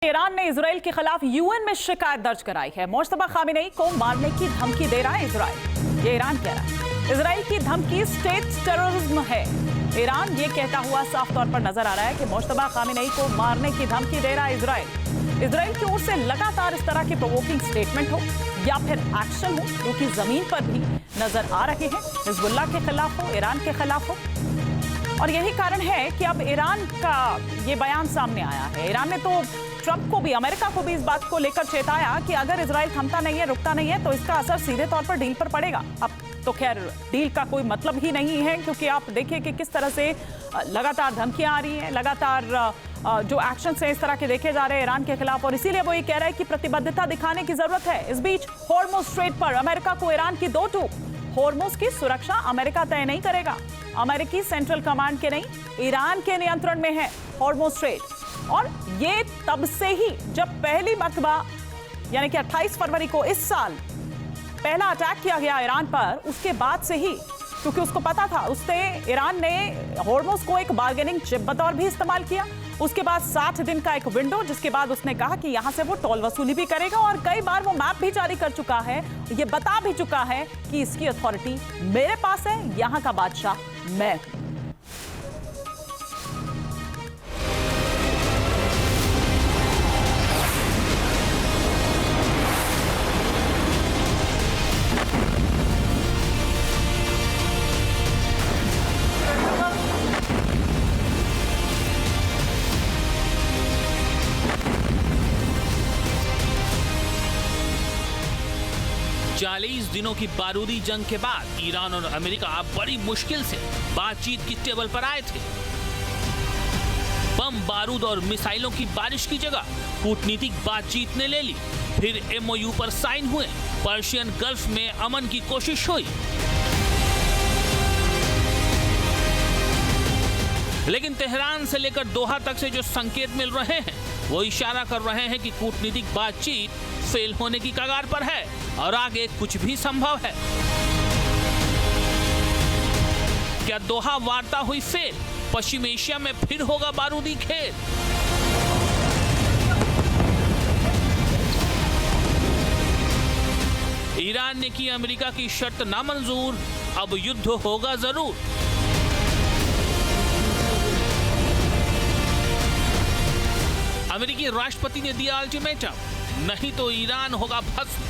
Iran ने Israel के खिलाफ यूएन में शिकायत दर्ज कराई है। मुश्तबा खामेनेई को मारने की धमकी दे रहा है इजराइल। ये ईरान कह रहा है इजराइल की धमकी स्टेट टेररिज्म है। ईरान ये कहता हुआ साफ तौर पर नजर आ रहा है कि मुश्तबा खामेनेई को मारने की धमकी दे रहा है इजराइल। इजराइल की ओर से लगातार इस तरह के प्रोवोकिंग स्टेटमेंट हो या फिर एक्शन हो जो कि जमीन पर भी नजर आ रहे हैं, हिजबुल्लाह के खिलाफ हो, ईरान के खिलाफ हो। और यही कारण है कि अब ईरान का ये बयान सामने आया है। ईरान ने तो ट्रंप को भी, अमेरिका को भी इस बात को लेकर चेताया कि अगर इजराइल थमता नहीं है, रुकता नहीं है, तो इसका असर सीधे तौर पर डील पर पड़ेगा। अब तो खैर डील का कोई मतलब ही नहीं है, क्योंकि आप देखिए कि किस तरह से लगातार धमकियां आ रही हैं, लगातार जो एक्शन हैं इस तरह के देखे जा रहे हैं ईरान के खिलाफ। और इसीलिए वो ये कह रहा है कि प्रतिबद्धता दिखाने की जरूरत है। इस बीच हॉर्मुज़ स्ट्रेट पर अमेरिका को ईरान की दो टूक। हॉर्मुज़ की सुरक्षा अमेरिका तय नहीं करेगा। अमेरिकी सेंट्रल कमांड के नहीं, ईरान के नियंत्रण में है हॉर्मुज़ स्ट्रेट। और ये तब से ही जब पहली मर्तबा यानी कि 28 फरवरी को इस साल पहला अटैक किया गया ईरान पर, उसके बाद से ही, क्योंकि उसको पता था, उसने ईरान ने हॉर्मुज़ को एक बार्गेनिंग चिप बतौर भी इस्तेमाल किया। उसके बाद 60 दिन का एक विंडो, जिसके बाद उसने कहा कि यहां से वो टोल वसूली भी करेगा। और कई बार वो मैप भी जारी कर चुका है, ये बता भी चुका है कि इसकी अथॉरिटी मेरे पास है, यहां का बादशाह मैं हूं। चालीस दिनों की बारूदी जंग के बाद ईरान और अमेरिका बड़ी मुश्किल से बातचीत की टेबल पर आए थे। बम बारूद और मिसाइलों की बारिश की जगह कूटनीतिक बातचीत ने ले ली। फिर एमओयू पर साइन हुए। पर्शियन गल्फ में अमन की कोशिश हुई। लेकिन तेहरान से लेकर दोहा तक से जो संकेत मिल रहे हैं वो इशारा कर रहे हैं कि कूटनीतिक बातचीत फेल होने की कगार पर है और आगे कुछ भी संभव है। क्या दोहा वार्ता हुई फेल? पश्चिम एशिया में फिर होगा बारूदी खेल? ईरान ने की अमेरिका की शर्त नामंजूर, अब युद्ध होगा जरूर। अमेरिकी राष्ट्रपति ने दिया अल्टीमेटम, नहीं तो ईरान होगा भस्म।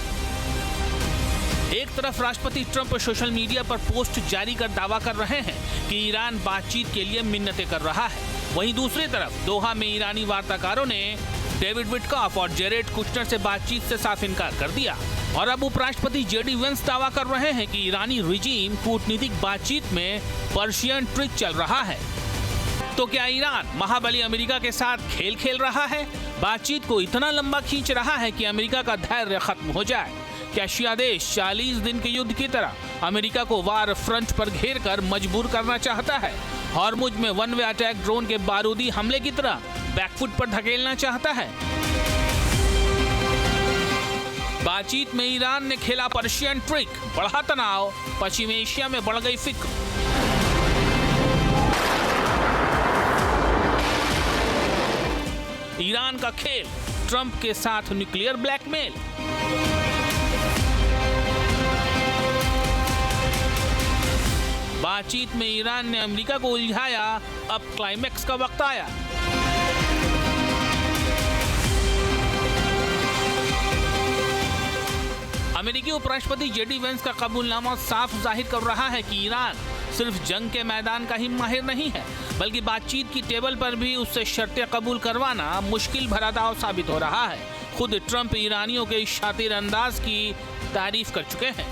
एक तरफ राष्ट्रपति ट्रंप सोशल मीडिया पर पोस्ट जारी कर दावा कर रहे हैं कि ईरान बातचीत के लिए मिन्नतें कर रहा है। वहीं दूसरी तरफ दोहा में ईरानी वार्ताकारों ने डेविड विटकॉफ और जेरेड कुशनर से बातचीत से साफ इनकार कर दिया। और अब उपराष्ट्रपति जेडी वेंस दावा कर रहे हैं कि ईरानी रिजीम कूटनीतिक बातचीत में पर्शियन ट्रिक चल रहा है। तो क्या ईरान महाबली अमेरिका के साथ खेल खेल रहा है? बातचीत को इतना लंबा खींच रहा है कि अमेरिका का धैर्य खत्म हो जाए? क्या शिया देश 40 दिन के युद्ध की तरह अमेरिका को वार फ्रंट पर घेर कर मजबूर करना चाहता है? हॉर्मुज़ में वन वे अटैक ड्रोन के बारूदी हमले की तरह बैकफुट पर धकेलना चाहता है? बातचीत में ईरान ने खेला पर्शियन ट्रिक, बढ़ा तनाव, पश्चिम एशिया में बढ़ गई फिक्र। ईरान का खेल, ट्रंप के साथ न्यूक्लियर ब्लैकमेल। बातचीत में ईरान ने अमेरिका को उलझाया, अब क्लाइमैक्स का वक्त आया। अमेरिकी उपराष्ट्रपति जेडी वेंस का कबूलनामा साफ जाहिर कर रहा है कि ईरान सिर्फ जंग के मैदान का ही माहिर नहीं है, बल्कि बातचीत की टेबल पर भी उससे शर्तें कबूल करवाना मुश्किल भरा दांव साबित हो रहा है। खुद ट्रंप ईरानियों के इस शातिर अंदाज की तारीफ कर चुके हैं।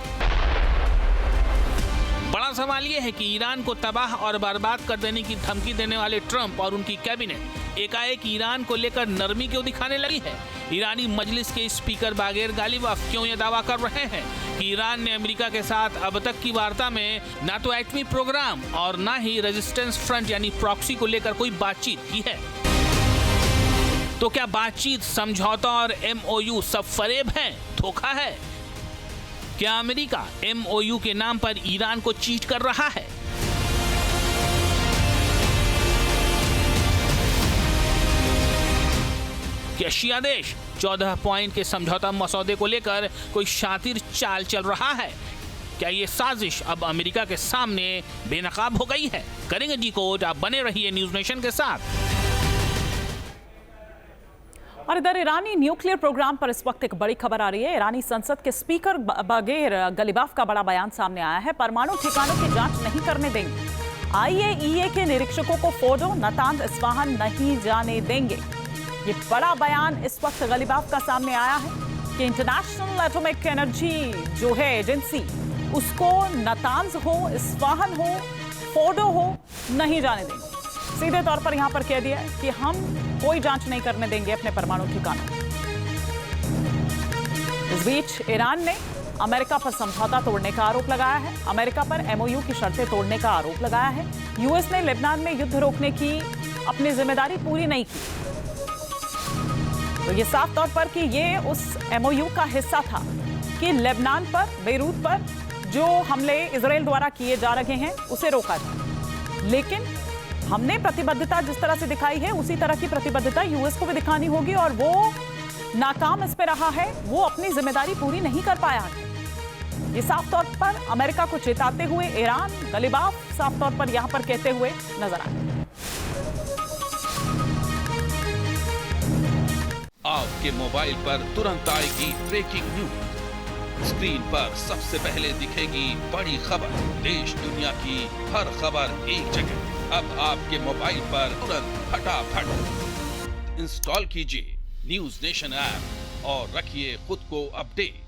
बड़ा सवाल यह है कि ईरान को तबाह और बर्बाद कर देने की धमकी देने वाले ट्रंप और उनकी कैबिनेट एकाएक ईरान को लेकर नरमी क्यों दिखाने लगी है? ईरानी मजलिस के स्पीकर बागेर गालिबफ क्यों यह दावा कर रहे हैं कि ईरान ने अमेरिका के साथ अब तक की वार्ता में न तो एटमी प्रोग्राम और न ही रेजिस्टेंस फ्रंट यानी प्रॉक्सी को लेकर कोई बातचीत की है? तो क्या बातचीत, समझौता और एमओयू सब फरेब हैं, धोखा है? क्या अमेरिका एमओयू के नाम पर ईरान को चीट कर रहा है? कि एशिया देश 14 पॉइंट के समझौता मसौदे को लेकर कोई शातिर चाल चल रहा है? क्या ये साजिश अब अमेरिका के सामने बेनकाब हो गई है? करेंगे डिकोड, आप बने रहिए न्यूज नेशन के साथ। और इधर ईरानी न्यूक्लियर प्रोग्राम पर इस वक्त एक बड़ी खबर आ रही है। ईरानी संसद के स्पीकर बागेर गलीबाफ का बड़ा बयान सामने आया है। परमाणु ठिकानों की जांच नहीं करने देंगे। IAEA के निरीक्षकों को फोर्डो, नातांज, इस्फहान नहीं जाने देंगे। ये बड़ा बयान इस वक्त गलीबाफ का सामने आया है कि इंटरनेशनल एटॉमिक एनर्जी जो है एजेंसी, उसको नातांज हो, इस्फहान हो, फोर्डो हो, नहीं जाने देंगे। सीधे तौर पर यहां पर कह दिया है कि हम कोई जांच नहीं करने देंगे अपने परमाणु ठिकानों। इस बीच ईरान ने अमेरिका पर समझौता तोड़ने का आरोप लगाया है। अमेरिका पर MOU की शर्तें तोड़ने का आरोप लगाया है। यूएस ने लेबनान में युद्ध रोकने की अपनी जिम्मेदारी पूरी नहीं की। तो ये साफ तौर पर कि ये उस MOU का हिस्सा था कि लेबनान पर, बेरूत पर जो हमले इजराइल द्वारा किए जा रहे हैं उसे रोका जाए। लेकिन हमने प्रतिबद्धता जिस तरह से दिखाई है उसी तरह की प्रतिबद्धता यूएस को भी दिखानी होगी, और वो नाकाम इस पे रहा है, वो अपनी जिम्मेदारी पूरी नहीं कर पाया है। ये साफ तौर पर अमेरिका को चेताते हुए ईरान गलीबाफ साफ तौर पर यहां पर कहते हुए नजर आए। आपके मोबाइल पर तुरंत आएगी ब्रेकिंग न्यूज। स्क्रीन पर सबसे पहले दिखेगी बड़ी खबर। देश दुनिया की हर खबर एक जगह। अब आपके मोबाइल पर तुरंत फटाफट इंस्टॉल कीजिए न्यूज नेशन ऐप और रखिए खुद को अपडेट।